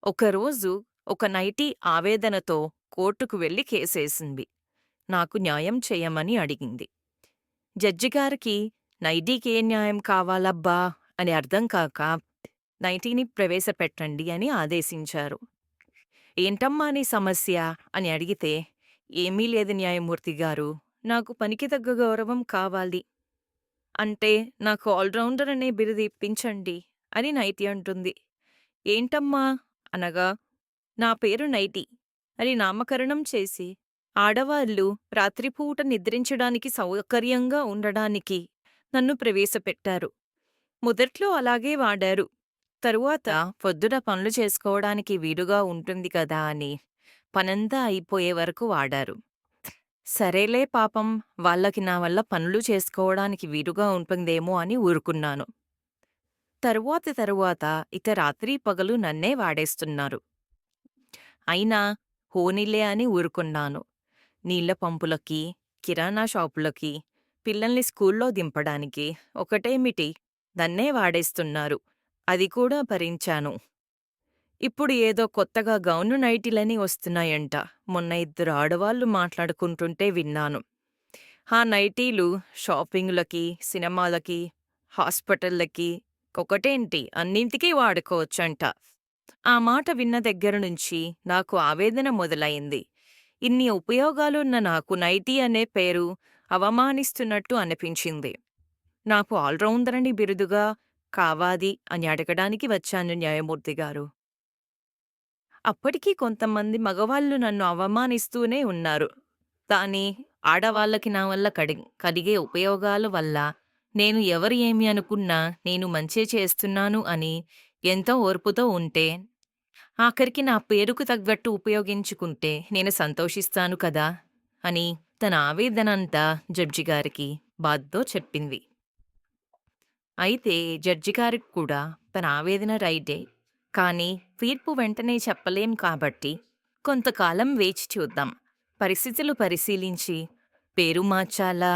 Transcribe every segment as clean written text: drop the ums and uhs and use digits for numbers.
ఒకరోజు ఒక నైటీ ఆవేదనతో కోర్టుకు వెళ్లి కేసేసింది. నాకు న్యాయం చేయమని అడిగింది. జడ్జిగారికి నైటీకే న్యాయం కావాలబ్బా అని అర్థం కాక నైటీని ప్రవేశపెట్టండి అని ఆదేశించారు. ఏంటమ్మా నీ సమస్య అని అడిగితే, ఏమీ లేదు న్యాయమూర్తి గారు, నాకు పనికి తగ్గ గౌరవం కావాలి. అంటే నాకు ఆల్రౌండర్ అనే బిరుదు ఇప్పించండి అని నైటీ అంటుంది. ఏంటమ్మా అనగా, నా పేరు నైటి అని నామకరణం చేసి, ఆడవాళ్ళు రాత్రిపూట నిద్రించడానికి సౌకర్యంగా ఉండడానికి నన్ను ప్రవేశపెట్టారు. మొదట్లో అలాగే వాడారు. తరువాత పొద్దున పనులు చేసుకోవడానికి వీలుగా ఉంటుంది కదా అని పనంతా అయిపోయే వరకు వాడారు. సరేలే పాపం, వాళ్ళకి నా వల్ల పనులు చేసుకోవడానికి వీలుగా ఉంటుందేమో అని ఊరుకున్నాను. తరువాత ఇక రాత్రి పగలు నన్నే వాడేస్తున్నారు. అయినా పోనీలే అని ఊరుకున్నాను. నీళ్ళ పంపులకి, కిరాణా షాపులకి, పిల్లల్ని స్కూల్లో దింపడానికి ఒకటేమిటి నన్నే వాడేస్తున్నారు. అది కూడా భరించాను. ఇప్పుడు ఏదో కొత్తగా గౌను నైటీలని వస్తున్నాయంట. మొన్న ఇద్దరు ఆడవాళ్లు మాట్లాడుకుంటుంటే విన్నాను. ఆ నైటీలు షాపింగులకి, సినిమాలకి, హాస్పిటళ్ళకి, ఒకటేంటి అన్నింటికీ వాడుకోవచ్చంట. ఆ మాట విన్న దగ్గర నుంచి నాకు ఆవేదన మొదలయింది. ఇన్ని ఉపయోగాలున్న నాకు నైటీ అనే పేరు అవమానిస్తున్నట్టు అనిపించింది. నాకు ఆల్రౌండర్ అని బిరుదుగా కావాలి అని అడగడానికి వచ్చాను న్యాయమూర్తి గారు. అప్పటికీ కొంతమంది మగవాళ్ళు నన్ను అవమానిస్తూనే ఉన్నారు. కానీ ఆడవాళ్ళకి నా వల్ల కలిగే ఉపయోగాల వల్ల నేను ఎవరు ఏమి అనుకున్నా నేను మంచే చేస్తున్నాను అని ఎంతో ఓర్పుతో ఉంటే, ఆఖరికి నా పేరుకు తగ్గట్టు ఉపయోగించుకుంటే నేను సంతోషిస్తాను కదా అని తన ఆవేదనంతా జడ్జిగారికి బాధతో చెప్పింది. అయితే జడ్జిగారికి కూడా తన ఆవేదన రైటే. కానీ తీర్పు వెంటనే చెప్పలేం కాబట్టి కొంతకాలం వేచి చూద్దాం. పరిస్థితులు పరిశీలించి పేరు మార్చాలా?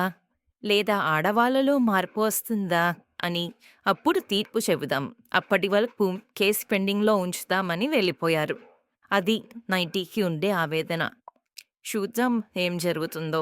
లేదా ఆడవాళ్ళలో మార్పు వస్తుందా? అని అప్పుడు తీర్పు చెబుదాం. అప్పటి వరకు కేసు పెండింగ్‌లో ఉంచుతామని వెళ్ళిపోయారు. అది నైటీకి ఉండే ఆవేదన. చూద్దాం ఏం జరుగుతుందో.